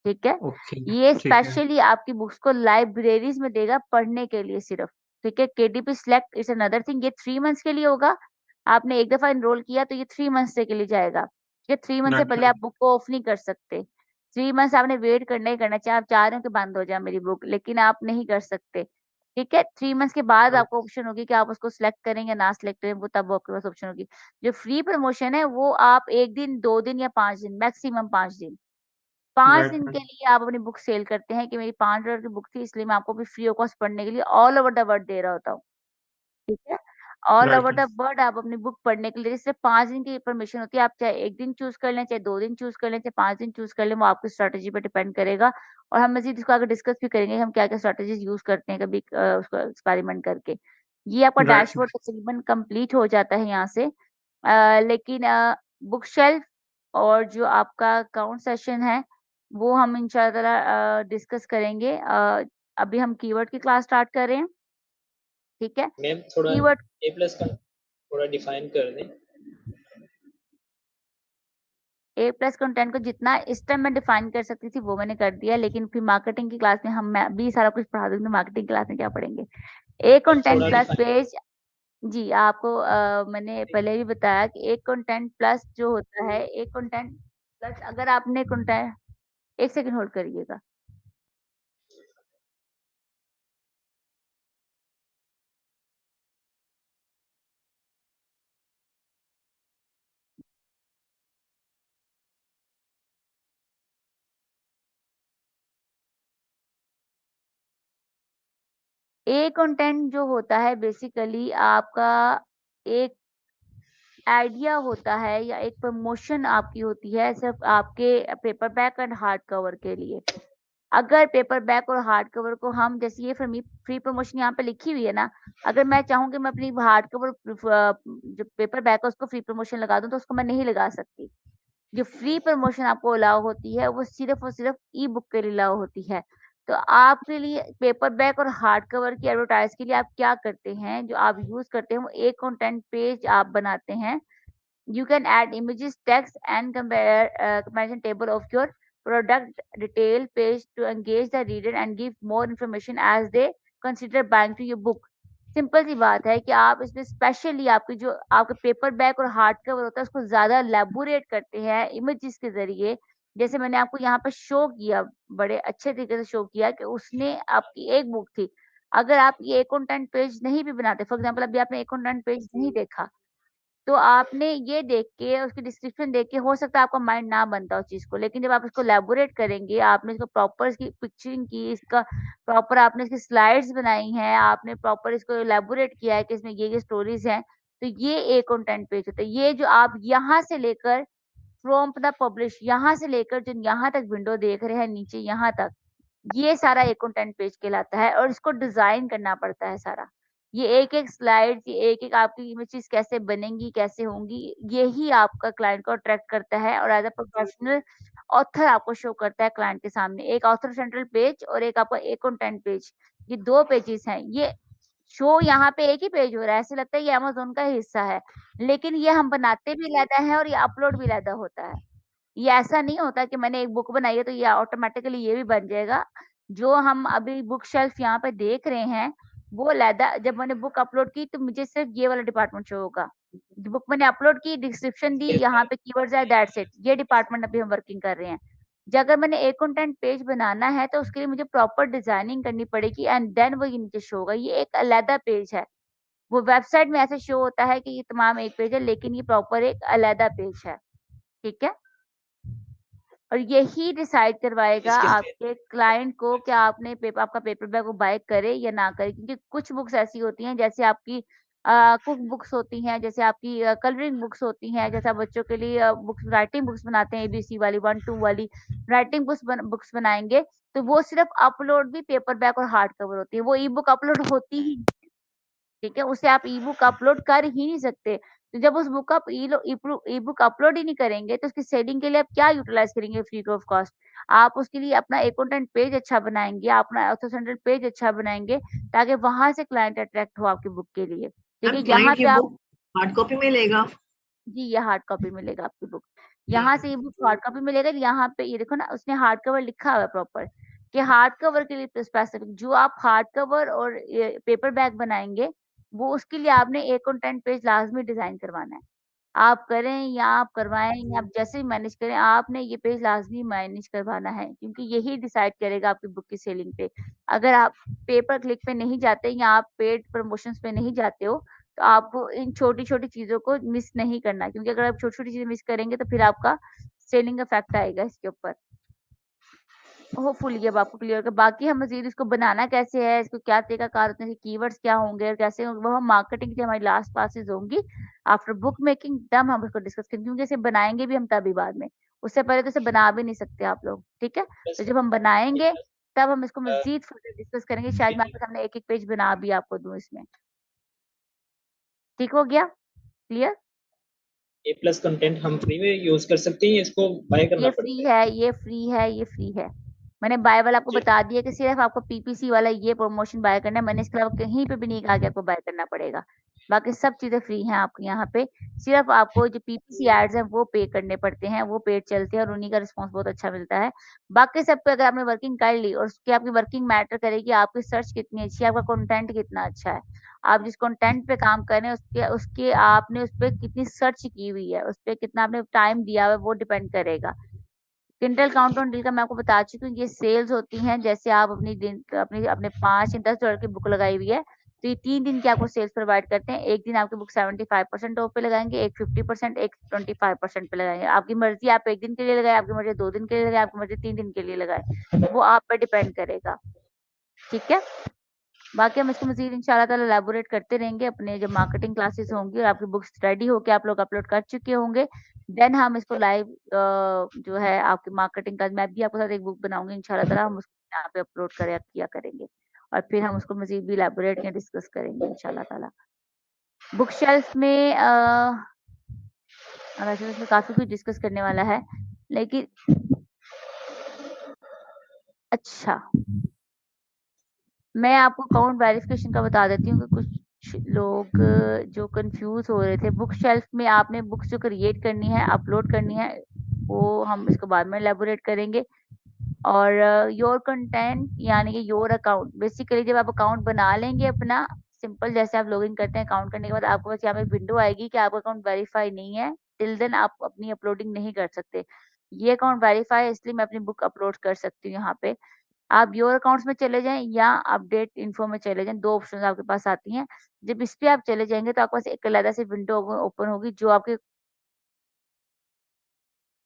ठीक है? ओके, ये ठीक है, स्पेशली आपकी बुक्स को लाइब्रेरीज़ में देगा पढ़ने के लिए सिर्फ़, ठीक है? KDP select is another thing, ये 3 मंथ्स के लिए होगा। आपने एक दफ़ा एनरोल किया तो ये 3 मंथ्स के लिए जाएगा। ये 3 मंथ से राइट, पहले आप राइट, बुक को ऑफ नहीं कर सकते। 3 मंथ्स आपने वेट करना ही करना है, चाहे आप चाह रहे हो कि बंद हो जाए मेरी बुक, लेकिन आप नहीं कर सकते, ठीक है? 3 मंथ्स के बाद आपको ऑप्शन होगी कि आप उसको सिलेक्ट करें या ना सिलेक्ट करें, वो तब आपके पास ऑप्शन होगी। जो फ्री प्रमोशन है वो आप 1 दिन, 2 दिन या 5 दिन, मैक्सिमम 5 दिन। 5 राइट, दिन के राइट, लिए आप अपनी बुक सेल करते हैं कि मेरी $5 की बुक थी, इसलिए मैं आपको भी फ्री ऑफ कॉस्ट पढ़ने के लिए ऑल ओवर द वर्ल्ड दे रहा होता हूँ। ठीक है? All right, over the world आप अपनी बुक पढ़ने के लिए सिर्फ़ 5 दिन की परमिशन होती है। आप चाहे 1 दिन चूज़ कर लें, चाहे 2 दिन चूज़ कर लें, चाहे 5 दिन चूज़ कर लें, वो आपकी स्ट्रैटेजी पे डिपेंड करेगा। और हम मज़ीद इसको आगे डिस्कस भी करेंगे, हम क्या-क्या स्ट्रैटेजीज़ यूज़ करते हैं कभी उसको एक्सपेरिमेंट करके। ये आपका राइट, डैशबोर्ड तकरीबन कंप्लीट हो जाता है यहाँ से। लेकिन बुक शेल्फ और जो आपका अकाउंट सेशन है, वो हम इंशाअल्लाह डिस्कस करेंगे। अभी हम कीवर्ड की क्लास स्टार्ट कर रहे हैं, ठीक है? मैम थोड़ा कीवर्ड ए प्लस का थोड़ा डिफाइन कर दें। ए प्लस कंटेंट को जितना इस टाइम मैं डिफाइन कर सकती थी वो मैंने कर दिया, लेकिन फिर मार्केटिंग की क्लास में मैं भी सारा कुछ पढ़ा दूँगी, मार्केटिंग क्लास में क्या पढ़ेंगे। ए मैम कंटेंट थोड़ा प्लस डिफाइन पेज जी, आपको मैंने पहले भी बताया कि एक कंटेंट प्लस जो होता है, एक कंटेंट प्लस अगर आपने कंटेंट 1 सेकंड होल्ड करिएगा। ए कंटेंट जो होता है बेसिकली आपका एक आइडिया होता है या एक प्रमोशन आपकी होती है सिर्फ़ आपके पेपरबैक एंड हार्ड कवर के लिए। अगर पेपरबैक और हार्ड कवर को हम जैसे ये फ्री प्रमोशन यहाँ पे लिखी हुई है ना, अगर मैं चाहूँ कि मैं अपनी हार्ड कवर जो पेपरबैक है उसको फ्री प्रमोशन लगा दूँ तो उसको मैं नहीं लगा सकती। जो फ्री प्रमोशन आपको अलाउ होती है वो सिर्फ़ और सिर्फ़ ई-बुक के लिए अलाउ होती है। तो आपके लिए पेपरबैक और हार्ड कवर की एडवर्टाइज़ के लिए आप क्या करते हैं, जो आप यूज़ करते हैं वो एक कंटेंट पेज आप बनाते हैं। You can add images, text, and comparison table of your product detail page to engage the reader and give more information as they consider buying to your book. Simple सी बात है कि आप इसमें specially आपकी जो आपका पेपर बैक और हार्ड कवर होता है उसको ज़्यादा एलैबोरेट करते हैं इमेजेस के ज़रिए। जैसे मैंने आपको यहाँ पे शो किया, बड़े अच्छे तरीके से शो किया कि उसने आपकी एक बुक थी। अगर आप ये एक कंटेंट पेज नहीं भी बनाते, फॉर एग्ज़ाम्पल अभी आपने एक कंटेंट पेज नहीं देखा, तो आपने ये देख के उसकी डिस्क्रिप्शन देख के हो सकता है आपका माइंड ना बनता उस चीज़ को, लेकिन जब आप इसको इलैबोरेट करेंगे, आपने इसको प्रॉपर इसकी पिक्चरिंग की, इसका प्रॉपर आपने इसकी स्लाइड्स बनाई हैं, आपने प्रॉपर इसको इलैबोरेट किया है कि इसमें ये स्टोरीज़ हैं, तो ये एक कंटेंट पेज होता है। ये जो आप यहाँ से लेकर फ्रॉम द पब्लिश यहाँ से लेकर जो यहाँ तक विंडो देख रहे हैं नीचे यहाँ तक, ये सारा एक कंटेंट पेज कहलाता है और इसको डिज़ाइन करना पड़ता है सारा। ये एक-एक स्लाइड्स, ये एक-एक आपकी इमेजेस कैसे बनेंगी, कैसे होंगी, यही आपका क्लाइंट को अट्रैक्ट करता है और एज़ अ प्रोफेशनल ऑथर आपको शो करता है क्लाइंट के सामने। एक ऑथर सेंट्रल पेज और एक आपका एक कंटेंट पेज, ये 2 पेजेज़ हैं। ये शो यहाँ पे एक ही पेज हो रहा है, ऐसे लगता है ये अमेज़न का ही हिस्सा है, लेकिन ये हम बनाते भी अलहदा हैं और ये अपलोड भी अलहदा होता है। ये ऐसा नहीं होता कि मैंने एक बुक बनाई है तो ये ऑटोमैटिकली ये भी बन जाएगा। जो हम अभी बुक शेल्फ यहाँ पे देख रहे हैं, वो अलहदा जब मैंने बुक अपलोड की तो मुझे सिर्फ़ ये वाला डिपार्टमेंट शो होगा। जो बुक मैंने अपलोड की, डिस्क्रिप्शन दी, यहाँ पे कीवर्ड्स है दैट्स इट। ये डिपार्टमेंट अभी हम वर्किंग कर रहे हैं। अगर मैंने एक कंटेंट पेज बनाना है तो उसके लिए मुझे प्रॉपर डिज़ाइनिंग करनी पड़ेगी एंड देन वो ये नीचे शो होगा। ये एक अलहदा पेज है। वो वेबसाइट में ऐसे शो होता है कि ये तमाम एक पेज है, लेकिन ये प्रॉपर एक अलहदा पेज है। ठीक है? और यही डिसाइड करवाएगा इसके आपके क्लाइंट को कि आपने आपका पेपर बैग वो बाय करे या ना करे, क्योंकि कुछ बुक्स ऐसी होती हैं जैसे आपकी कुक बुक्स होती हैं, जैसे आपकी कलरिंग बुक्स होती हैं, जैसे आप बच्चों के लिए बुक्स राइटिंग बुक्स बनाते हैं एबीसी वाली 1-2 वाली राइटिंग बुक्स बनाएँगे, तो वो सिर्फ़ अपलोड भी पेपर बैक और हार्ड कवर होती है, वो ई-बुक अपलोड होती ही नहीं। ठीक है? उससे आप ई-बुक अपलोड कर ही नहीं सकते। तो जब उस बुक आप ई-बुक अपलोड ही नहीं करेंगे, तो उसकी सेलिंग के लिए आप क्या यूटिलाइज़ करेंगे फ्री ऑफ कॉस्ट? आप उसके लिए अपना अकाउंटेंट पेज अच्छा बनाएँगे, अपना ऑथर सेंटर पेज अच्छा बनाएँगे, ताकि वहाँ से क्लाइंट अट्रैक्ट हो आपकी बुक के लिए। ठीक मैम है? यहाँ क्लाइंट पे ये आप बुक हार्ड कॉपी में लेगा? जी, ये हार्ड कॉपी मिलेगा आपकी बुक। यहाँ से ई-बुक हार्ड कॉपी मिलेगा, यहाँ पे ये देखो ना उसने हार्ड कवर लिखा हुआ है प्रॉपर कि हार्ड कवर के लिए स्पेसिफिक जो आप हार्ड कवर और ये पेपर बैग बनाएँगे, वो उसके लिए आपने एक कंटेंट पेज लाज़मी डिज़ाइन करवाना है। आप करें या आप करवाएँ या आप जैसे भी मैनेज करें, आपने ये पेज लाज़मी मैनेज करवाना है क्योंकि यही डिसाइड करेगा आपकी बुक की सेलिंग पे। अगर आप पे पर क्लिक पे नहीं जाते या आप पेड प्रमोशंस पे नहीं जाते हो, तो आपको इन छोटी-छोटी चीज़ों को मिस नहीं करना क्योंकि अगर आप छोटी-छोटी चीज़ें मिस करेंगे तो फिर आपका सेलिंग इफ़ेक्ट आएगा इसके ऊपर। होपफुली ये अब आपको क्लियर होगा। बाकी हम मज़ीद इसको बनाना कैसे है, इसको क्या तरीकाकार होते हैं, कीवर्ड्स क्या होंगे और कैसे होंगे, वो हम मार्केटिंग की हमारी लास्ट क्लासेस होंगी। आफ्टर बुक मेकिंग तब हम इसको डिस्कस करेंगे क्योंकि इसे बनाएँगे भी हम तभी बाद में। उससे पहले तो इसे बना भी नहीं सकते आप लोग, ठीक है? तो जब हम बनाएँगे तब हम इसको मज़ीद फर्दर डिस्कस करेंगे। शायद मैं आपके सामने एक-एक पेज बना भी आपको दूँ इसमें। ठीक हो गया? क्लियर? ए प्लस कंटेंट हम फ्री में यूज़ कर सकते हैं या इसको बाय करना ये पड़ता फ्री है? है, ये फ्री है, ये फ्री है। मैंने बाय वाला आपको जी। बता दिया कि सिर्फ़ आपको पीपीसी वाला ये प्रमोशन बाय करना है। मैंने इसके अलावा कहीं पे भी नहीं कहा कि आपको बाय करना पड़ेगा। बाकी सब चीज़ें फ्री हैं आपको यहाँ पे। सिर्फ़ आपको जो पीपीसी एड्स हैं वो पे करने पड़ते हैं, वो पेड चलते हैं और उन्हीं का रिस्पॉन्स बहुत अच्छा मिलता है। बाकी सब पे अगर आपने वर्किंग कर ली और उसकी आपकी वर्किंग मैटर करेगी आपकी सर्च कितनी अच्छी है, आपका कंटेंट कितना अच्छा है। आप जिस कंटेंट पे काम कर रहे हैं उसके उसके आपने उसपे कितनी सर्च की हुई है, उसपे कितना आपने टाइम दिया हुआ है वो डिपेंड करेगा। क्विंटल काउंट ऑन डील का मैं आपको बता चुकी हूँ, ये सेल्स होती हैं जैसे आप अपने 5 या 10 डॉलर की बुक लगाई हुई है, तो ये 3 दिन की आपको सेल्स प्रोवाइड करते हैं। एक दिन आपकी बुक 75% ऑफ पे लगाएँगे, एक 50%, एक 25% पे लगाएँगे। आपकी मर्ज़ी आप 1 दिन के लिए लगाएँ, आपकी मर्ज़ी 2 दिन के लिए लगाएँ, आपकी मर्ज़ी 3 दिन के लिए लगाएँ, वो आप पे डिपेंड करेगा। ठीक है? बाकी हम इसको मज़ीद इंशाल्लाह ताला एलैबोरेट करते रहेंगे अपने जब मार्केटिंग क्लासेस होंगी और आपकी बुक्स रेडी होके आप लोग अपलोड कर चुके होंगे, देन हम इसको लाइव जो है आपकी मार्केटिंग का मैं भी आपके साथ एक बुक बनाऊँगी इंशाल्लाह ताला हम उसको यहाँ पे अपलोड करें किया करेंगे और फिर हम उसको मज़ीद भी एलैबोरेट या डिस्कस करेंगे इंशाल्लाह ताला। बुक शेल्फ में वैसे तो इसमें काफ़ी कुछ डिस्कस करने वाला है, लेकिन अच्छा। मैं आपको अकाउंट वेरिफिकेशन का बता देती हूँ कि कुछ लोग जो कन्फ्यूज़ हो रहे थे, बुक शेल्फ में आपने बुक्स जो क्रिएट करनी है, अपलोड करनी है, वो हम इसको बाद में एलैबोरेट करेंगे। और योर कंटेंट यानी कि योर अकाउंट बेसिकली जब आप अकाउंट बना लेंगे अपना, सिंपल जैसे आप लॉगिन करते हैं अकाउंट करने के बाद आपको बस यहाँ पे विंडो आएगी कि आपका अकाउंट वेरीफाई नहीं है, टिल देन आप अपनी अपलोडिंग नहीं कर सकते। ये अकाउंट वेरीफाई है इसलिए मैं अपनी बुक अपलोड कर सकती हूँ यहाँ पे। आप योर अकाउंट्स में चले जाएँ या अपडेट इन्फो में चले जाएँ, 2 ऑप्शंस आपके पास आती हैं। जब इस पे आप चले जाएँगे तो आपके पास एक अलग से विंडो ओपन होगी जो आपके